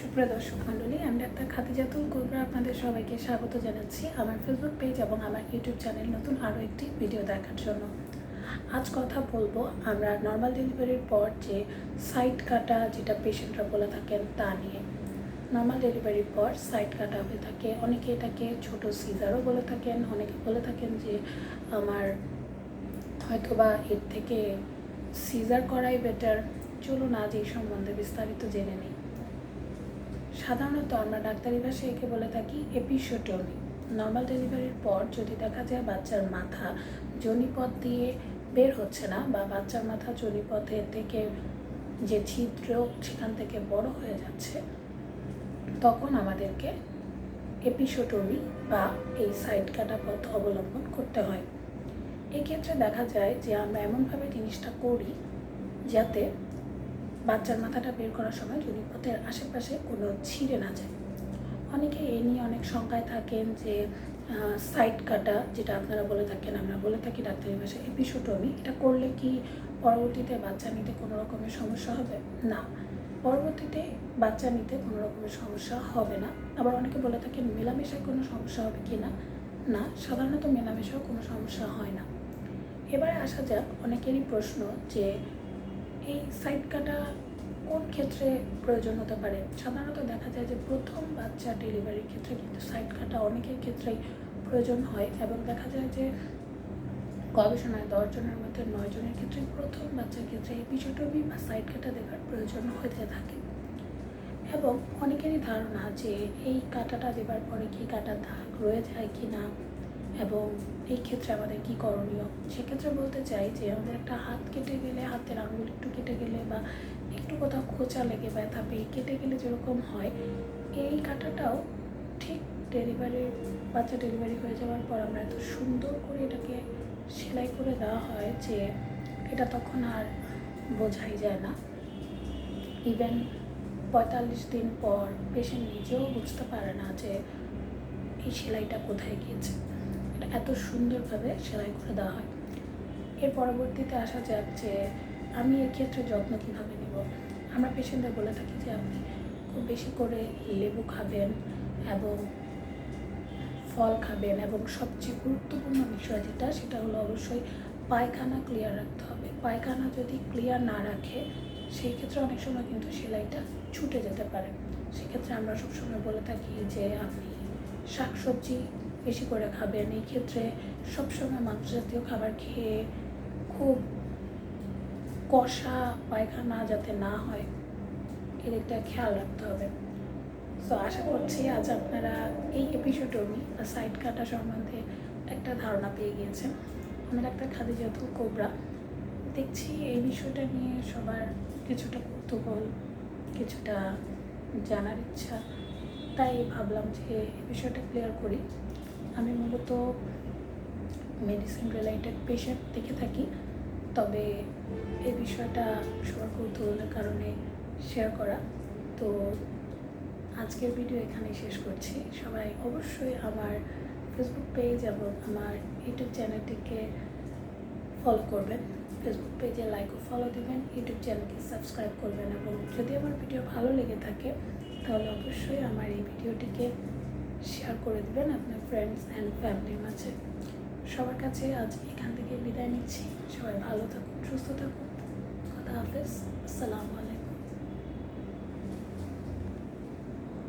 সুপ্রিয় দর্শক মণ্ডলী, আমি ডাক্তার খাদিজাতুল কুবরা আপনাদের সবাইকে স্বাগত জানাচ্ছি আমার ফেসবুক পেজ এবং আমার ইউটিউব চ্যানেল নতুন আরও একটি ভিডিও দেখার জন্য। আজ কথা বলবো আমরা নর্মাল ডেলিভারির পর যে সাইড কাটা যেটা পেশেন্টরা বলে থাকেন তা নিয়ে। নর্মাল ডেলিভারির পর সাইড কাটা হয়ে থাকে, অনেকে এটাকে ছোট সিজারও বলে থাকেন, অনেকে বলে থাকেন যে আমার হয়তোবা এর থেকে সিজার করাই বেটার। চলুন আজ এই সম্বন্ধে বিস্তারিত জেনে নিই। সাধারণত আমরা ডাক্তারি ভাষায় একে বলে থাকি এপিসোটমি। নর্মাল ডেলিভারির পর যদি দেখা যায় বাচ্চার মাথা যোনিপথ দিয়ে বের হচ্ছে না বা বাচ্চার মাথা যোনিপথের থেকে যে ছিদ্র সেখান থেকে বড় হয়ে যাচ্ছে, তখন আমাদেরকে এপিসোটমি বা এই সাইড কাটা পথ অবলম্বন করতে হয়। এক্ষেত্রে দেখা যায় যে আমরা এমনভাবে জিনিসটা করি যাতে বাচ্চার মাথাটা বের করার সময় যোনিপথের আশেপাশে কোনো ছিঁড়ে না যায়। অনেকে এ নিয়ে অনেক শঙ্কায় থাকেন যে সাইড কাটা যেটা আপনারা বলে থাকেন, আমরা বলে থাকি ডাক্তারি ভাষায় এপিসোটমি, এটা করলে কি পরবর্তীতে বাচ্চা নিতে কোনো রকমের সমস্যা হবে? না, পরবর্তীতে বাচ্চা নিতে কোনো রকমের সমস্যা হবে না। আবার অনেকে বলে থাকেন মেলামেশায় কোনো সমস্যা হবে কি না। না, সাধারণত মেলামেশাও কোনো সমস্যা হয় না। এবারে আসা যাক অনেকেরই প্রশ্ন যে এই সাইড কাটা কোন ক্ষেত্রে প্রয়োজন হতে পারে। সাধারণত দেখা যায় যে প্রথম বাচ্চা ডেলিভারির ক্ষেত্রে কিন্তু সাইড কাটা অনেকের ক্ষেত্রেই প্রয়োজন হয় এবং দেখা যায় যে গবেষণায় 10 জনের মধ্যে 9 জনের ক্ষেত্রে প্রথম বাচ্চার ক্ষেত্রে এপিসোটমি বা সাইড কাটা দেওয়ার প্রয়োজন হতে থাকে। এবং অনেকেরই ধারণা যে এই কাটাটা দেবার পরে কি কাটার দাগ রয়ে যায় কি না এবং এই ক্ষেত্রে আমাদের কি করণীয়। সেক্ষেত্রে বলতে চাই যে আমাদের একটা হাত কেটে গেলে, হাতের আঙুল একটু কেটে গেলে বা একটু কোথাও খোঁচা লেগে ব্যথা পেয়ে কেটে গেলে যেরকম হয়, এই কাটাটাও ঠিক বাচ্চা ডেলিভারি হয়ে যাওয়ার পর আমরা এত সুন্দর করে এটাকে সেলাই করে দেওয়া হয় যে এটা তখন আর বোঝাই যায় না। ইভেন 45 দিন পর পেশেন্ট নিজেও বুঝতে পারে না যে এই সেলাইটা কোথায় গিয়েছে। এটা এত সুন্দরভাবে সেলাই করে দেওয়া হয়। এর পরবর্তীতে আসা যাক যে আমি এক্ষেত্রে যত্ন কীভাবে নেব। আমরা পেশেন্টদের বলে থাকি যে আপনি খুব বেশি করে লেবু খাবেন এবং ফল খাবেন এবং সবচেয়ে গুরুত্বপূর্ণ বিষয় যেটা সেটা হলো অবশ্যই পায়খানা ক্লিয়ার রাখতে হবে। পায়খানা যদি ক্লিয়ার না রাখে সেই ক্ষেত্রে অনেক সময় কিন্তু সেলাইটা ছুটে যেতে পারে। সেক্ষেত্রে আমরা সবসময় বলে থাকি যে আপনি শাকসবজি বেশি করে খাবেন। এই ক্ষেত্রে সবসময় মাংস জাতীয় খাবার খেয়ে খুব কষা পায়খানা যাতে না হয় এদিকটা খেয়াল রাখতে হবে। তো আশা করছি আজ আপনারা এই এপিসোটমি বা সাইড কাটা সম্বন্ধে একটা ধারণা পেয়ে গিয়েছেন। আমি ডাক্তার খাদিজাতুল কুবরা। দেখছি এই বিষয়টা নিয়ে সবার কিছুটা কৌতূহল, কিছুটা জানার ইচ্ছা, তাই ভাবলাম যে এই বিষয়টা ক্লিয়ার করি। আমি মূলত মেডিসিন রিলেটেড পেশেন্ট দেখে থাকি, তবে এই বিষয়টা সবার কৌতূহলের কারণে শেয়ার করা। তো আজকের ভিডিও এখানেই শেষ করছি। সবাই অবশ্যই আমার ফেসবুক পেজ এবং আমার ইউটিউব চ্যানেলটিকে ফলো করবেন। ফেসবুক পেজে লাইক ও ফলো দেবেন, ইউটিউব চ্যানেলকে সাবস্ক্রাইব করবেন এবং যদি আমার ভিডিও ভালো লেগে থাকে তাহলে অবশ্যই আমার এই ভিডিওটিকে শেয়ার করে দেবেন আপনার ফ্রেন্ডস অ্যান্ড ফ্যামিলির মাঝে। সবার কাছে আজ এখান থেকে বিদায় নিচ্ছি। সবাই ভালো থাকুন, সুস্থ থাকুন। খোদা হাফেজ। আসসালামু আলাইকুম।